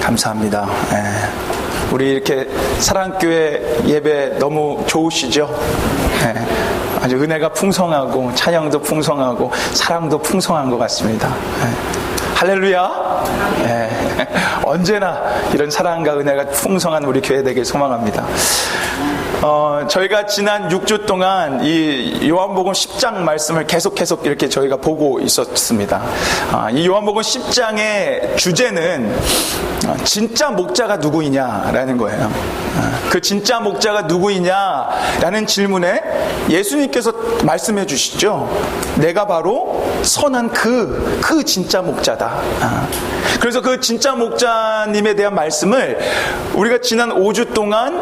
감사합니다. 우리 이렇게 사랑교회 예배 너무 좋으시죠? 아주 은혜가 풍성하고 찬양도 풍성하고 사랑도 풍성한 것 같습니다. 할렐루야. 언제나 이런 사랑과 은혜가 풍성한 우리 교회 되길 소망합니다. 저희가 지난 6주 동안 이 요한복음 10장 말씀을 계속 이렇게 저희가 보고 있었습니다. 이 요한복음 10장의 주제는 진짜 목자가 누구이냐라는 거예요. 그 진짜 목자가 누구이냐라는 질문에 예수님께서 말씀해 주시죠. 내가 바로 선한 그 진짜 목자다. 그래서 그 진짜 목자님에 대한 말씀을 우리가 지난 5주 동안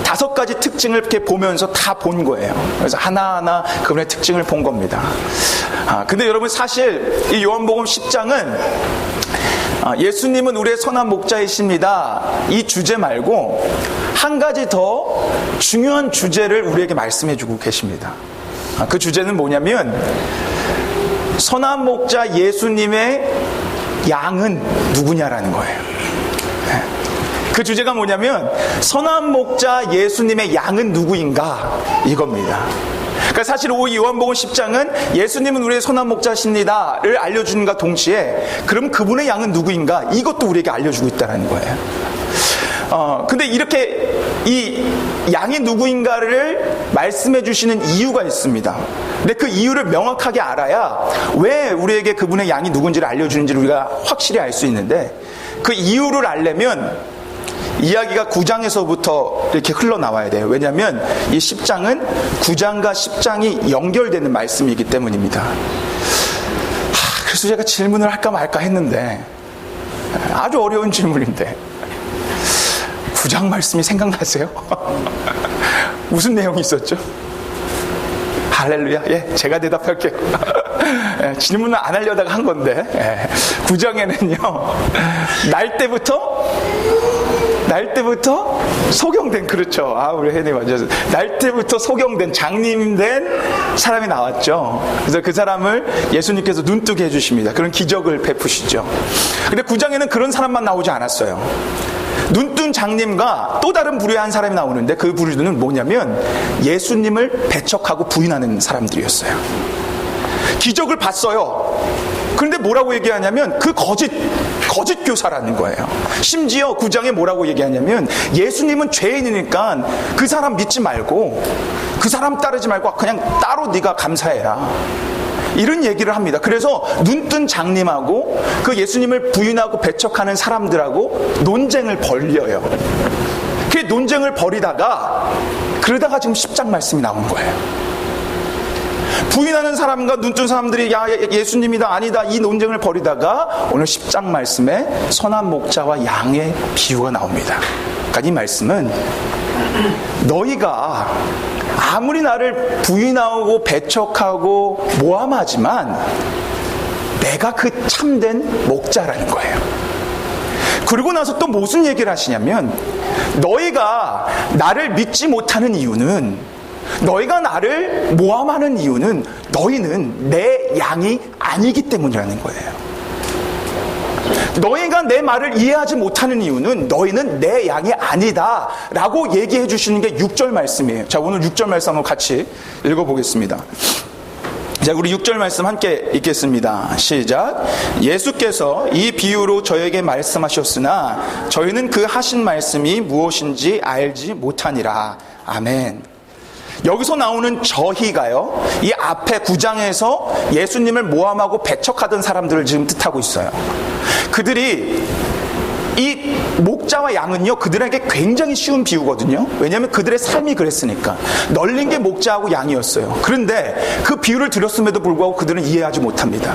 5가지 특징을 이렇게 보면서 다 본 거예요. 그래서 하나하나 그분의 특징을 본 겁니다. 근데 여러분 사실 이 요한복음 10장은 예수님은 우리의 선한 목자이십니다. 이 주제 말고 한 가지 더 중요한 주제를 우리에게 말씀해 주고 계십니다. 그 주제는 뭐냐면 선한 목자 예수님의 양은 누구냐라는 거예요. 그 주제가 뭐냐면 선한 목자 예수님의 양은 누구인가 이겁니다. 그러니까 사실 이 요한복음 10장은 예수님은 우리의 선한 목자십니다를 알려주는가 동시에 그럼 그분의 양은 누구인가 이것도 우리에게 알려주고 있다는 거예요. 근데 이렇게 이 양이 누구인가를 말씀해 주시는 이유가 있습니다. 근데 그 이유를 명확하게 알아야 왜 우리에게 그분의 양이 누군지를 알려주는지를 우리가 확실히 알 수 있는데 그 이유를 알려면 이야기가 9장에서부터 이렇게 흘러나와야 돼요. 왜냐하면 이 10장은 9장과 10장이 연결되는 말씀이기 때문입니다. 그래서 제가 질문을 할까 말까 했는데 아주 어려운 질문인데 9장 말씀이 생각나세요? 무슨 내용이 있었죠? 할렐루야. 제가 대답할게요. 질문을 안 하려다가 한 건데 9장에는요 날 때부터 소경된, 그렇죠. 우리 혜니 맞아요. 날 때부터 소경된, 장님된 사람이 나왔죠. 그래서 그 사람을 예수님께서 눈뜨게 해주십니다. 그런 기적을 베푸시죠. 근데 9장에는 그런 사람만 나오지 않았어요. 눈뜬 장님과 또 다른 부류의 한 사람이 나오는데 그 부류는 뭐냐면 예수님을 배척하고 부인하는 사람들이었어요. 기적을 봤어요. 그런데 뭐라고 얘기하냐면 그 거짓 교사라는 거예요. 심지어 9장에 뭐라고 얘기하냐면 예수님은 죄인이니까 그 사람 믿지 말고 그 사람 따르지 말고 그냥 따로 네가 감사해라. 이런 얘기를 합니다. 그래서 눈뜬 장님하고 그 예수님을 부인하고 배척하는 사람들하고 논쟁을 벌려요. 그 논쟁을 벌이다가 그러다가 지금 10장 말씀이 나온 거예요. 부인하는 사람과 눈뜬 사람들이 예수님이다 아니다 이 논쟁을 벌이다가 오늘 10장 말씀에 선한 목자와 양의 비유가 나옵니다. 그러니까 이 말씀은 너희가 아무리 나를 부인하고 배척하고 모함하지만 내가 그 참된 목자라는 거예요. 그리고 나서 또 무슨 얘기를 하시냐면 너희가 나를 믿지 못하는 이유는 너희가 나를 모함하는 이유는 너희는 내 양이 아니기 때문이라는 거예요. 너희가 내 말을 이해하지 못하는 이유는 너희는 내 양이 아니다 라고 얘기해 주시는 게 6절 말씀이에요. 자, 오늘 6절 말씀 한번 같이 읽어보겠습니다. 자, 우리 6절 말씀 함께 읽겠습니다. 시작. 예수께서 이 비유로 저에게 말씀하셨으나 저희는 그 하신 말씀이 무엇인지 알지 못하니라. 아멘. 여기서 나오는 저희가요, 이 앞에 9장에서 예수님을 모함하고 배척하던 사람들을 지금 뜻하고 있어요. 그들이 이 목자와 양은요 그들에게 굉장히 쉬운 비유거든요. 왜냐하면 그들의 삶이 그랬으니까. 널린 게 목자하고 양이었어요. 그런데 그 비유를 들었음에도 불구하고 그들은 이해하지 못합니다.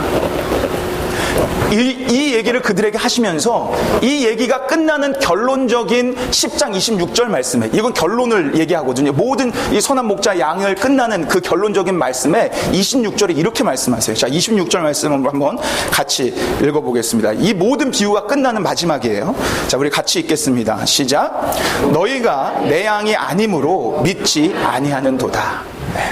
이 얘기를 그들에게 하시면서 이 얘기가 끝나는 결론적인 10장 26절 말씀에, 이건 결론을 얘기하거든요. 모든 이 선한 목자 양을 끝나는 그 결론적인 말씀에 26절에 이렇게 말씀하세요. 자, 26절 말씀을 한번 같이 읽어보겠습니다. 이 모든 비유가 끝나는 마지막이에요. 자, 우리 같이 읽겠습니다. 시작. 너희가 내 양이 아니므로 믿지 아니하는도다. 네.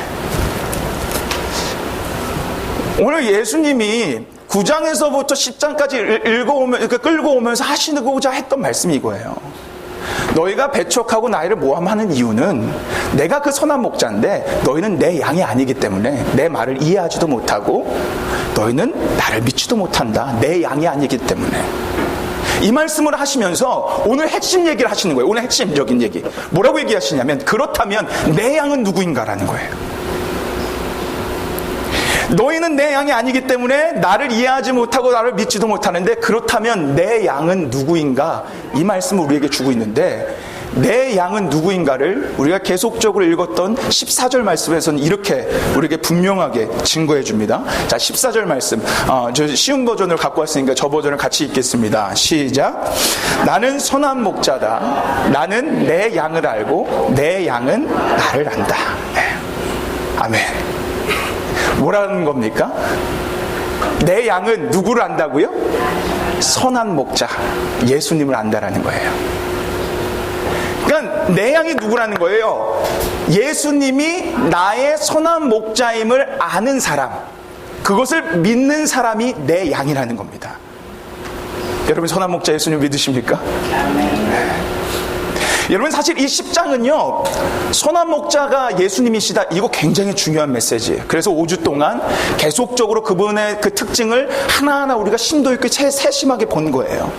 오늘 예수님이 9장에서부터 10장까지 끌고 오면서 하시고자 했던 말씀이 이거예요. 너희가 배척하고 나이를 모함하는 이유는 내가 그 선한 목자인데 너희는 내 양이 아니기 때문에 내 말을 이해하지도 못하고 너희는 나를 믿지도 못한다. 내 양이 아니기 때문에. 이 말씀을 하시면서 오늘 핵심 얘기를 하시는 거예요. 오늘 핵심적인 얘기. 뭐라고 얘기하시냐면 그렇다면 내 양은 누구인가라는 거예요. 너희는 내 양이 아니기 때문에 나를 이해하지 못하고 나를 믿지도 못하는데 그렇다면 내 양은 누구인가? 이 말씀을 우리에게 주고 있는데 내 양은 누구인가를 우리가 계속적으로 읽었던 14절 말씀에서는 이렇게 우리에게 분명하게 증거해 줍니다. 자, 14절 말씀. 저 쉬운 버전을 갖고 왔으니까 저 버전을 같이 읽겠습니다. 시작. 나는 선한 목자다. 나는 내 양을 알고 내 양은 나를 안다. 아멘. 뭐라는 겁니까? 내 양은 누구를 안다고요? 선한 목자 예수님을 안다라는 거예요. 그러니까 내 양이 누구라는 거예요? 예수님이 나의 선한 목자임을 아는 사람, 그것을 믿는 사람이 내 양이라는 겁니다. 여러분 선한 목자 예수님 믿으십니까? 여러분 사실 이 10장은요 선한 목자가 예수님이시다, 이거 굉장히 중요한 메시지예요. 그래서 5주 동안 계속적으로 그분의 그 특징을 하나하나 우리가 심도 있게 세심하게 본 거예요.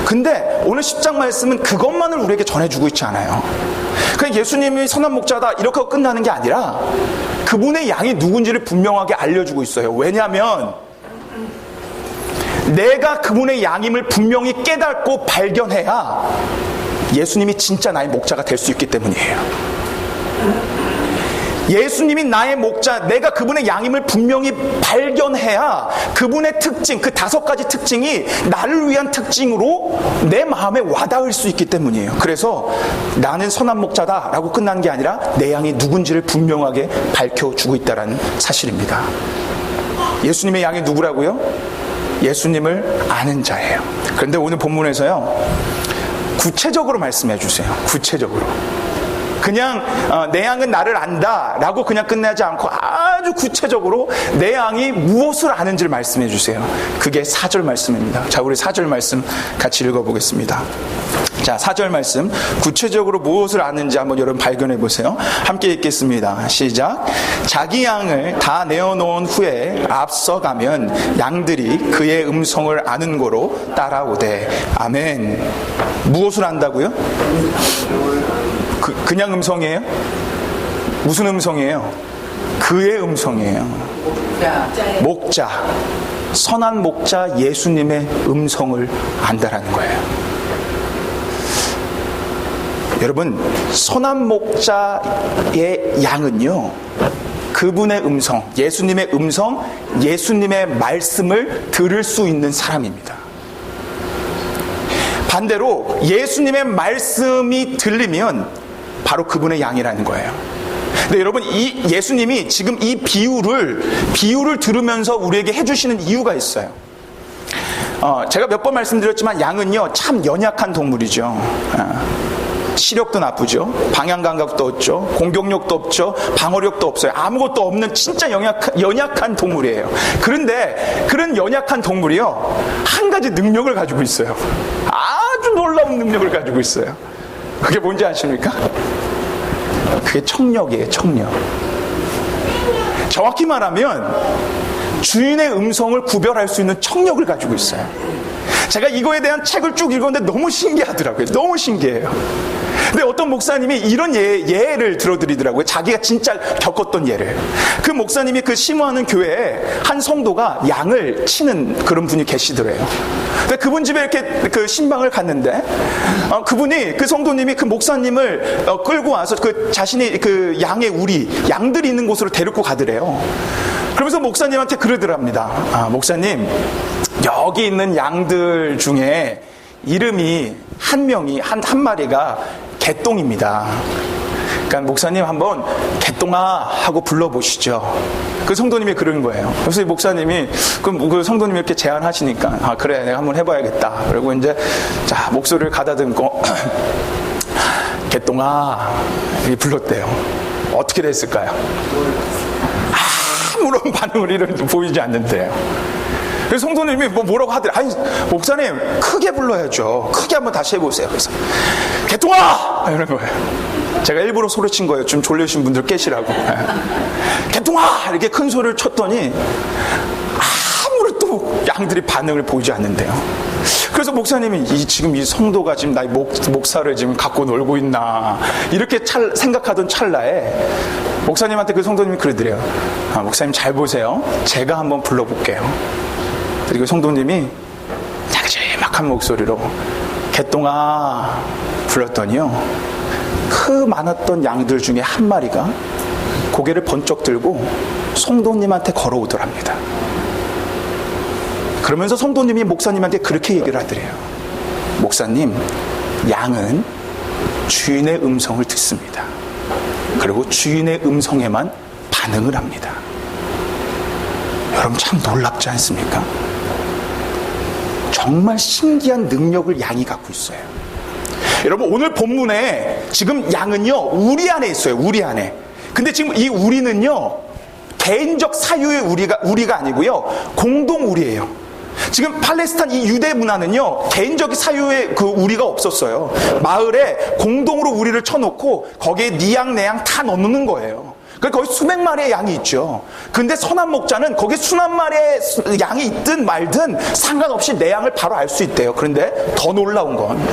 근데 오늘 10장 말씀은 그것만을 우리에게 전해주고 있지 않아요. 그냥 예수님이 선한 목자다 이렇게 끝나는 게 아니라 그분의 양이 누군지를 분명하게 알려주고 있어요. 왜냐하면 내가 그분의 양임을 분명히 깨닫고 발견해야 예수님이 진짜 나의 목자가 될 수 있기 때문이에요. 예수님이 나의 목자, 내가 그분의 양임을 분명히 발견해야 그분의 특징, 그 5가지 특징이 나를 위한 특징으로 내 마음에 와닿을 수 있기 때문이에요. 그래서 나는 선한 목자다라고 끝나는 게 아니라 내 양이 누군지를 분명하게 밝혀주고 있다는 사실입니다. 예수님의 양이 누구라고요? 예수님을 아는 자예요. 그런데 오늘 본문에서요 구체적으로 말씀해 주세요. 구체적으로. 그냥 내 양은 나를 안다 라고 그냥 끝내지 않고 아주 구체적으로 내 양이 무엇을 아는지를 말씀해 주세요. 그게 4절 말씀입니다. 자, 우리 4절 말씀 같이 읽어보겠습니다. 자, 4절 말씀 구체적으로 무엇을 아는지 한번 여러분 발견해 보세요. 함께 읽겠습니다. 시작. 자기 양을 다 내어놓은 후에 앞서가면 양들이 그의 음성을 아는 거로 따라오되. 아멘. 무엇을 안다고요? 그냥 음성이에요? 무슨 음성이에요? 그의 음성이에요. 목자. 선한 목자 예수님의 음성을 안다라는 거예요. 여러분, 선한 목자의 양은요 그분의 음성, 예수님의 음성, 예수님의 말씀을 들을 수 있는 사람입니다. 반대로 예수님의 말씀이 들리면 바로 그분의 양이라는 거예요. 근데 여러분, 이 예수님이 지금 이 비유를 들으면서 우리에게 해주시는 이유가 있어요. 제가 몇 번 말씀드렸지만 양은요 참 연약한 동물이죠. 시력도 나쁘죠. 방향 감각도 없죠. 공격력도 없죠. 방어력도 없어요. 아무것도 없는 진짜 연약한 동물이에요. 그런데 그런 연약한 동물이요 한 가지 능력을 가지고 있어요. 아주 놀라운 능력을 가지고 있어요. 그게 뭔지 아십니까? 그게 청력이에요. 청력. 정확히 말하면 주인의 음성을 구별할 수 있는 청력을 가지고 있어요. 제가 이거에 대한 책을 쭉 읽었는데 너무 신기하더라고요. 너무 신기해요. 근데 어떤 목사님이 이런 예를 들어드리더라고요. 자기가 진짜 겪었던 예를. 그 목사님이 그 심호하는 교회에 한 성도가 양을 치는 그런 분이 계시더래요. 근데 그분 집에 이렇게 그 신방을 갔는데 그분이, 그 성도님이 그 목사님을 끌고 와서 그 자신이 그 양의 우리, 양들이 있는 곳으로 데리고 가더래요. 그러면서 목사님한테 그러더랍니다. 목사님, 여기 있는 양들 중에 이름이 한 마리가 개똥입니다. 그러니까 목사님 한번 개똥아 하고 불러보시죠. 그 성도님이 그런 거예요. 그래서 목사님이 그 성도님이 이렇게 제안하시니까 그래 내가 한번 해봐야겠다. 그리고 이제 자 목소리를 가다듬고 개똥아 이렇게 불렀대요. 어떻게 됐을까요? 아무런 반응을 보이지 않는데요. 그래서 성도님이 뭐라고 하더래. 아니, 목사님, 크게 불러야죠. 크게 한번 다시 해보세요. 그래서, 개통아! 이런 거예요. 제가 일부러 소리친 거예요. 좀 졸려신 분들 깨시라고. 개통아! 이렇게 큰 소리를 쳤더니, 아무래도 양들이 반응을 보이지 않는데요. 그래서 목사님이 지금 이 성도가 지금 나의 목사를 지금 갖고 놀고 있나, 이렇게 생각하던 찰나에 목사님한테 그 성도님이 그러더래요. 목사님 잘 보세요. 제가 한번 불러볼게요. 그리고 성도님이 자그마한 목소리로 개똥아 불렀더니요, 그 많았던 양들 중에 한 마리가 고개를 번쩍 들고 성도님한테 걸어오더랍니다. 그러면서 성도님이 목사님한테 그렇게 얘기를 하더래요. 목사님, 양은 주인의 음성을 듣습니다. 그리고 주인의 음성에만 반응을 합니다. 여러분 참 놀랍지 않습니까? 정말 신기한 능력을 양이 갖고 있어요. 여러분 오늘 본문에 지금 양은요, 우리 안에 있어요. 우리 안에. 근데 지금 이 우리는요, 개인적 사유의 우리가 아니고요, 공동 우리예요. 지금 팔레스타인 이 유대 문화는요, 개인적 사유의 그 우리가 없었어요. 마을에 공동으로 우리를 쳐놓고 거기에 네 양 내 양 다 넣는 거예요. 거기 수백 마리의 양이 있죠. 근데 선한 목자는 거기 수만 마리의 양이 있든 말든 상관없이 내 양을 바로 알 수 있대요. 그런데 더 놀라운 건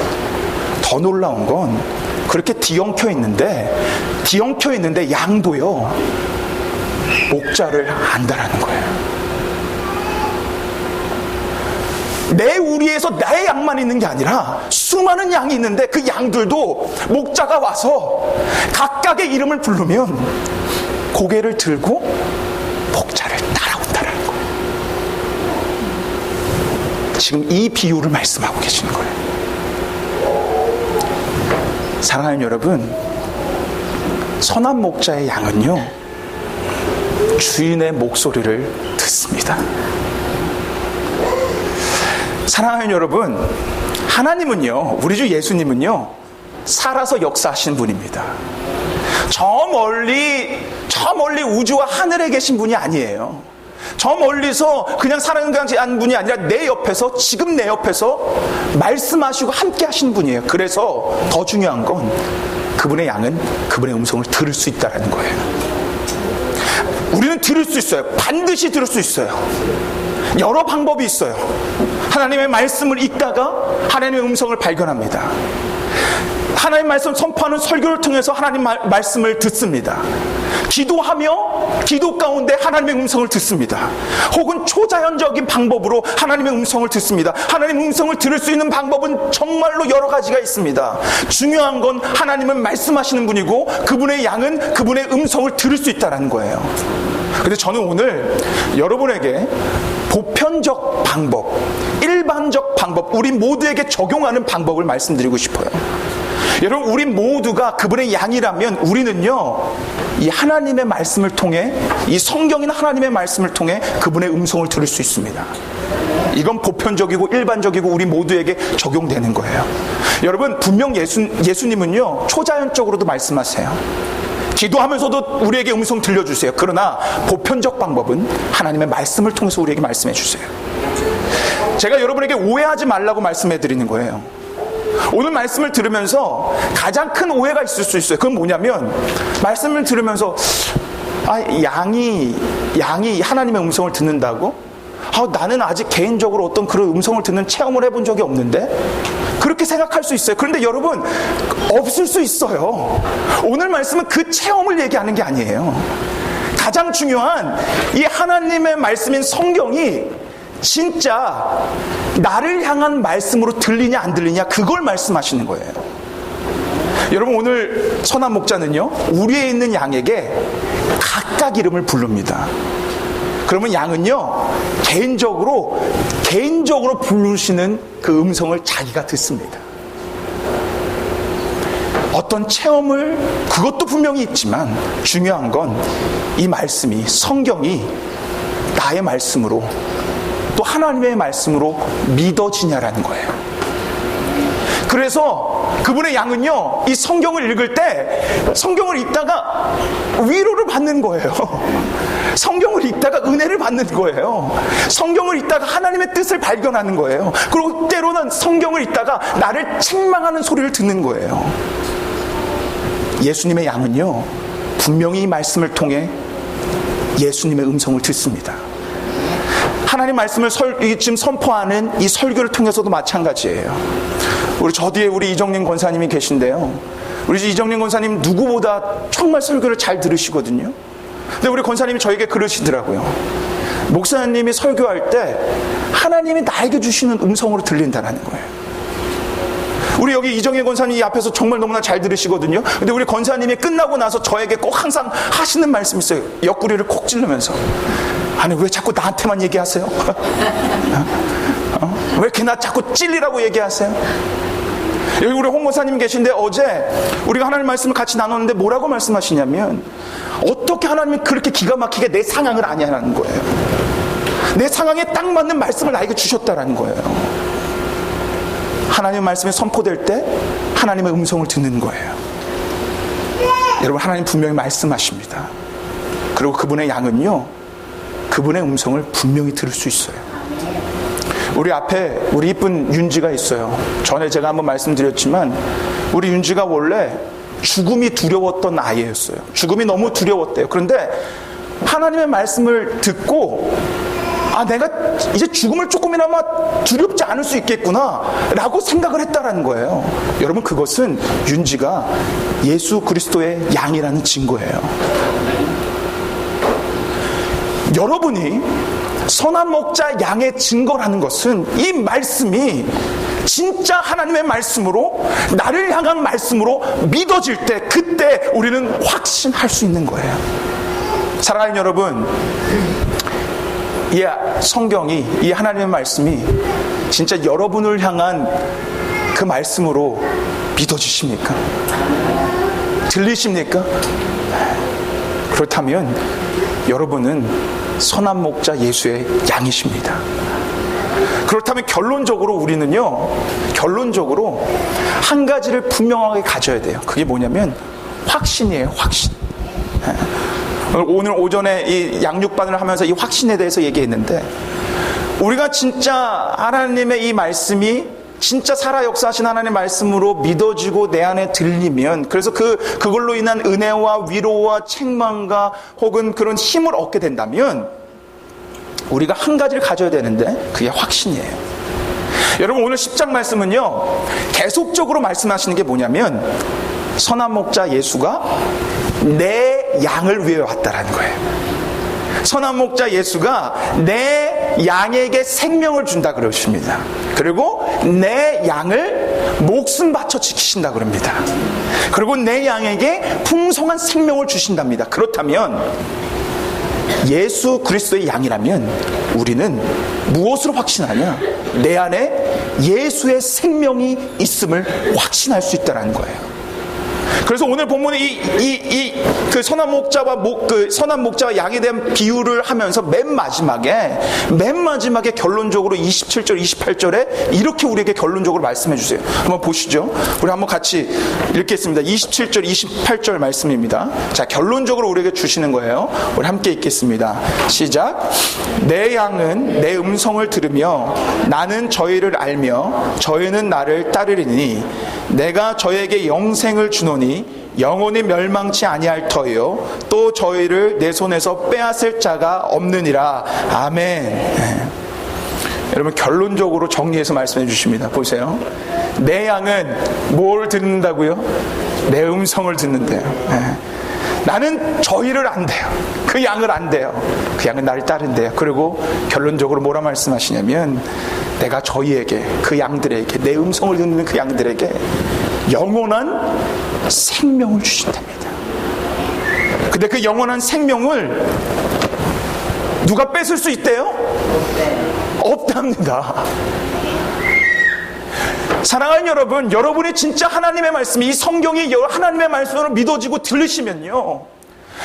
그렇게 뒤엉켜 있는데 양도요, 목자를 안다라는 거예요. 내 우리에서 나의 양만 있는 게 아니라 수많은 양이 있는데 그 양들도 목자가 와서 각각의 이름을 부르면 고개를 들고 목자를 따라온다는 거예요. 지금 이 비유를 말씀하고 계시는 거예요. 사랑하는 여러분, 선한 목자의 양은요, 주인의 목소리를 듣습니다. 사랑하는 여러분, 하나님은요, 우리 주 예수님은요, 살아서 역사하신 분입니다. 저 멀리 우주와 하늘에 계신 분이 아니에요. 저 멀리서 그냥 살아가는 분이 아니라 지금 내 옆에서 말씀하시고 함께 하신 분이에요. 그래서 더 중요한 건 그분의 양은 그분의 음성을 들을 수 있다는 거예요. 우리는 들을 수 있어요. 반드시 들을 수 있어요. 여러 방법이 있어요. 하나님의 말씀을 읽다가 하나님의 음성을 발견합니다. 하나님의 말씀 선포하는 설교를 통해서 하나님 말씀을 듣습니다. 기도하며 기도 가운데 하나님의 음성을 듣습니다. 혹은 초자연적인 방법으로 하나님의 음성을 듣습니다. 하나님의 음성을 들을 수 있는 방법은 정말로 여러 가지가 있습니다. 중요한 건 하나님은 말씀하시는 분이고 그분의 양은 그분의 음성을 들을 수 있다는 거예요. 근데 저는 오늘 여러분에게 보편적 방법, 일반적 방법, 우리 모두에게 적용하는 방법을 말씀드리고 싶어요. 여러분, 우리 모두가 그분의 양이라면 우리는요, 이 하나님의 말씀을 통해, 이 성경인 하나님의 말씀을 통해 그분의 음성을 들을 수 있습니다. 이건 보편적이고 일반적이고 우리 모두에게 적용되는 거예요. 여러분, 분명 예수님은요, 초자연적으로도 말씀하세요. 기도하면서도 우리에게 음성 들려주세요. 그러나 보편적 방법은 하나님의 말씀을 통해서 우리에게 말씀해 주세요. 제가 여러분에게 오해하지 말라고 말씀해 드리는 거예요. 오늘 말씀을 들으면서 가장 큰 오해가 있을 수 있어요. 그건 뭐냐면, 말씀을 들으면서 양이 하나님의 음성을 듣는다고? 나는 아직 개인적으로 어떤 그런 음성을 듣는 체험을 해본 적이 없는데? 그렇게 생각할 수 있어요. 그런데 여러분, 없을 수 있어요. 오늘 말씀은 그 체험을 얘기하는 게 아니에요. 가장 중요한 이 하나님의 말씀인 성경이 진짜 나를 향한 말씀으로 들리냐 안 들리냐, 그걸 말씀하시는 거예요. 여러분, 오늘 선한 목자는요, 우리에 있는 양에게 각각 이름을 부릅니다. 그러면 양은요, 개인적으로 부르시는 그 음성을 자기가 듣습니다. 어떤 체험을, 그것도 분명히 있지만 중요한 건 이 말씀이, 성경이 나의 말씀으로 또 하나님의 말씀으로 믿어지냐라는 거예요. 그래서 그분의 양은요, 이 성경을 읽을 때 성경을 읽다가 위로를 받는 거예요. 성경을 읽다가 은혜를 받는 거예요. 성경을 읽다가 하나님의 뜻을 발견하는 거예요. 그리고 때로는 성경을 읽다가 나를 책망하는 소리를 듣는 거예요. 예수님의 양은요, 분명히 이 말씀을 통해 예수님의 음성을 듣습니다. 하나님 말씀을 지금 선포하는 이 설교를 통해서도 마찬가지예요. 저 뒤에 우리 이정림 권사님이 계신데요, 우리 이정림 권사님 누구보다 정말 설교를 잘 들으시거든요. 근데 우리 권사님이 저에게 그러시더라고요. 목사님이 설교할 때 하나님이 나에게 주시는 음성으로 들린다는 거예요. 우리 여기 이정혜 권사님이 앞에서 정말 너무나 잘 들으시거든요. 근데 우리 권사님이 끝나고 나서 저에게 꼭 항상 하시는 말씀이 있어요. 옆구리를 콕 찌르면서, 아니 왜 자꾸 나한테만 얘기하세요? 왜 이렇게 나 자꾸 찔리라고 얘기하세요? 여기 우리 홍 권사님 계신데 어제 우리가 하나님 말씀을 같이 나눴는데 뭐라고 말씀하시냐면, 어떻게 하나님이 그렇게 기가 막히게 내 상황을 아냐라는 거예요. 내 상황에 딱 맞는 말씀을 나에게 주셨다라는 거예요. 하나님의 말씀이 선포될 때 하나님의 음성을 듣는 거예요. 여러분, 하나님 분명히 말씀하십니다. 그리고 그분의 양은요, 그분의 음성을 분명히 들을 수 있어요. 우리 앞에 우리 이쁜 윤지가 있어요. 전에 제가 한번 말씀드렸지만 우리 윤지가 원래 죽음이 두려웠던 아이였어요. 죽음이 너무 두려웠대요. 그런데 하나님의 말씀을 듣고, 내가 이제 죽음을 조금이나마 두렵지 않을 수 있겠구나 라고 생각을 했다라는 거예요. 여러분, 그것은 윤지가 예수 그리스도의 양이라는 증거예요. 여러분이 선한 목자 양의 증거라는 것은 이 말씀이 진짜 하나님의 말씀으로, 나를 향한 말씀으로 믿어질 때, 그때 우리는 확신할 수 있는 거예요. 사랑하는 여러분, 이 성경이, 이 하나님의 말씀이 진짜 여러분을 향한 그 말씀으로 믿어지십니까? 들리십니까? 그렇다면 여러분은 선한 목자 예수의 양이십니다. 그렇다면 결론적으로 우리는요, 결론적으로 한 가지를 분명하게 가져야 돼요. 그게 뭐냐면 확신이에요. 확신. 오늘 오전에 이 양육반을 하면서 이 확신에 대해서 얘기했는데, 우리가 진짜 하나님의 이 말씀이 진짜 살아 역사하신 하나님의 말씀으로 믿어지고 내 안에 들리면, 그래서 그걸로 인한 은혜와 위로와 책망과 혹은 그런 힘을 얻게 된다면 우리가 한 가지를 가져야 되는데 그게 확신이에요. 여러분, 오늘 10장 말씀은요, 계속적으로 말씀하시는 게 뭐냐면, 선한 목자 예수가 내 양을 위해 왔다라는 거예요. 선한 목자 예수가 내 양에게 생명을 준다 그러십니다. 그리고 내 양을 목숨 바쳐 지키신다 그럽니다. 그리고 내 양에게 풍성한 생명을 주신답니다. 그렇다면 예수 그리스도의 양이라면 우리는 무엇으로 확신하냐? 내 안에 예수의 생명이 있음을 확신할 수 있다는 거예요. 그래서 오늘 본문에 그 선한 목자와 선한 목자와 양에 대한 비유를 하면서 맨 마지막에 결론적으로 27절, 28절에 이렇게 우리에게 결론적으로 말씀해 주세요. 한번 보시죠. 우리 한번 같이 읽겠습니다. 27절, 28절 말씀입니다. 자, 결론적으로 우리에게 주시는 거예요. 우리 함께 읽겠습니다. 시작. 내 양은 내 음성을 들으며 나는 저희를 알며 저희는 나를 따르리니 내가 저에게 영생을 주노니 영원히 멸망치 아니할 터요 또 저희를 내 손에서 빼앗을 자가 없느니라. 아멘. 네. 여러분, 결론적으로 정리해서 말씀해 주십니다. 보세요. 내 양은 뭘 듣는다고요? 내 음성을 듣는데요. 네. 나는 저희를 안대요. 그 양을 안대요. 그 양은 나를 따른대요. 그리고 결론적으로 뭐라 말씀하시냐면, 내가 저희에게, 그 양들에게, 내 음성을 듣는 그 양들에게 영원한 생명을 주신답니다. 근데 그 영원한 생명을 누가 뺏을 수 있대요? 없답니다. 사랑하는 여러분, 여러분이 진짜 하나님의 말씀이, 이 성경이 하나님의 말씀으로 믿어지고 들으시면요,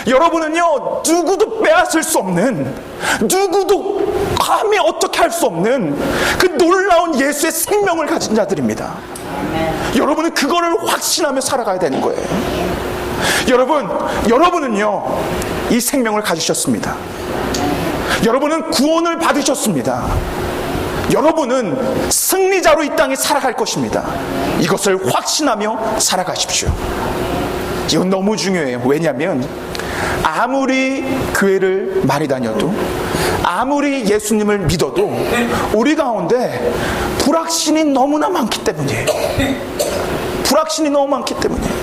여러분은요, 누구도 빼앗을 수 없는, 누구도 감히 어떻게 할 수 없는 그 놀라운 예수의 생명을 가진 자들입니다. 여러분은 그거를 확신하며 살아가야 되는 거예요. 여러분은요, 이 생명을 가지셨습니다. 여러분은 구원을 받으셨습니다. 여러분은 승리자로 이 땅에 살아갈 것입니다. 이것을 확신하며 살아가십시오. 이건 너무 중요해요. 왜냐하면 아무리 교회를 많이 다녀도, 아무리 예수님을 믿어도 우리 가운데 불확신이 너무나 많기 때문이에요. 불확신이 너무 많기 때문이에요.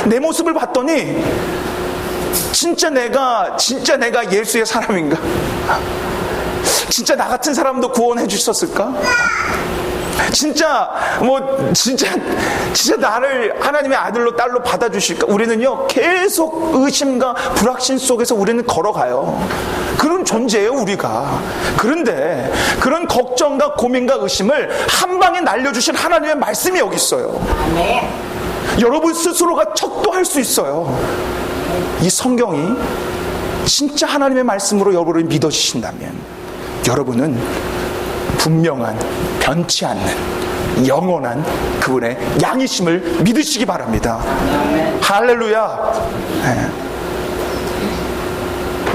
내 모습을 봤더니 진짜 내가 예수의 사람인가? 진짜 나 같은 사람도 구원해 주셨을까? 진짜 나를 하나님의 아들로 딸로 받아주실까? 우리는요, 계속 의심과 불확신 속에서 우리는 걸어가요. 그런 존재예요, 우리가. 그런데 그런 걱정과 고민과 의심을 한 방에 날려주신 하나님의 말씀이 여기 있어요. 여러분 스스로가 척도할 수 있어요. 이 성경이 진짜 하나님의 말씀으로 여러분을 믿어주신다면 여러분은 분명한, 변치 않는, 영원한 그분의 양이심을 믿으시기 바랍니다. 할렐루야. 네.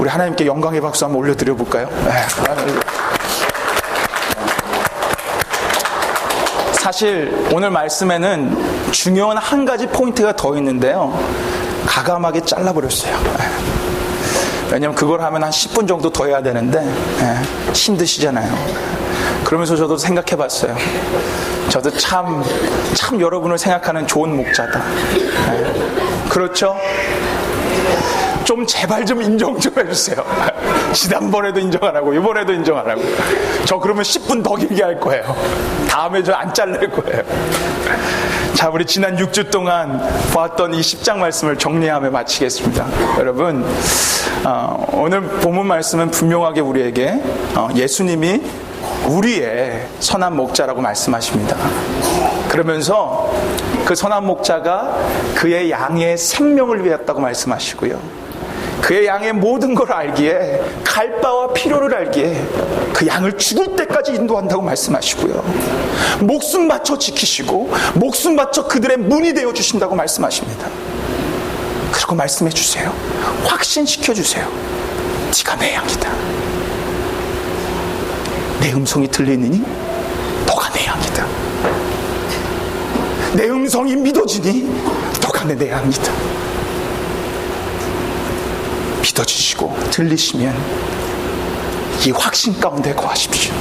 우리 하나님께 영광의 박수 한번 올려드려 볼까요? 네. 사실 오늘 말씀에는 중요한 한 가지 포인트가 더 있는데요, 가감하게 잘라버렸어요. 왜냐면 그걸 하면 한 10분 정도 더 해야 되는데 힘드시잖아요. 그러면서 저도 생각해 봤어요. 저도 참 여러분을 생각하는 좋은 목자다. 그렇죠? 좀 제발 좀 인정 좀 해주세요. 지난번에도 인정 안 하고 이번에도 인정 안 하고. 저 그러면 10분 더 길게 할 거예요. 다음에 저 안 자를 거예요. 자, 우리 지난 6주 동안 보았던 이 10장 말씀을 정리하며 마치겠습니다. 여러분, 오늘 본문 말씀은 분명하게 우리에게 예수님이 우리의 선한 목자라고 말씀하십니다. 그러면서 그 선한 목자가 그의 양의 생명을 위했다고 말씀하시고요, 그의 양의 모든 걸 알기에, 갈 바와 필요를 알기에 그 양을 죽을 때까지 인도한다고 말씀하시고요, 목숨 바쳐 지키시고 목숨 바쳐 그들의 문이 되어 주신다고 말씀하십니다. 그리고 말씀해 주세요. 확신시켜 주세요. 네가 내 양이다. 내 음성이 들리느니 너가 내 양이다. 내 음성이 믿어지니 너가 내 양이다. 믿어주시고 들리시면 이 확신 가운데 거하십시오.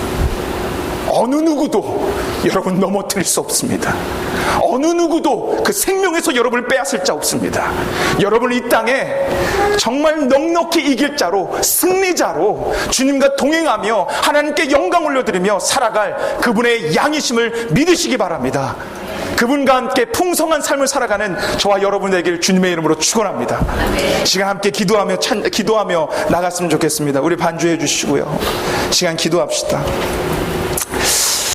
어느 누구도 여러분 넘어뜨릴 수 없습니다. 어느 누구도 그 생명에서 여러분을 빼앗을 자 없습니다. 여러분은 이 땅에 정말 넉넉히 이길 자로, 승리자로 주님과 동행하며 하나님께 영광 올려드리며 살아갈 그분의 양이심을 믿으시기 바랍니다. 그분과 함께 풍성한 삶을 살아가는 저와 여러분 되기를 주님의 이름으로 축원합니다. 시간 함께 기도하며 나갔으면 좋겠습니다. 우리 반주해 주시고요, 시간 기도합시다.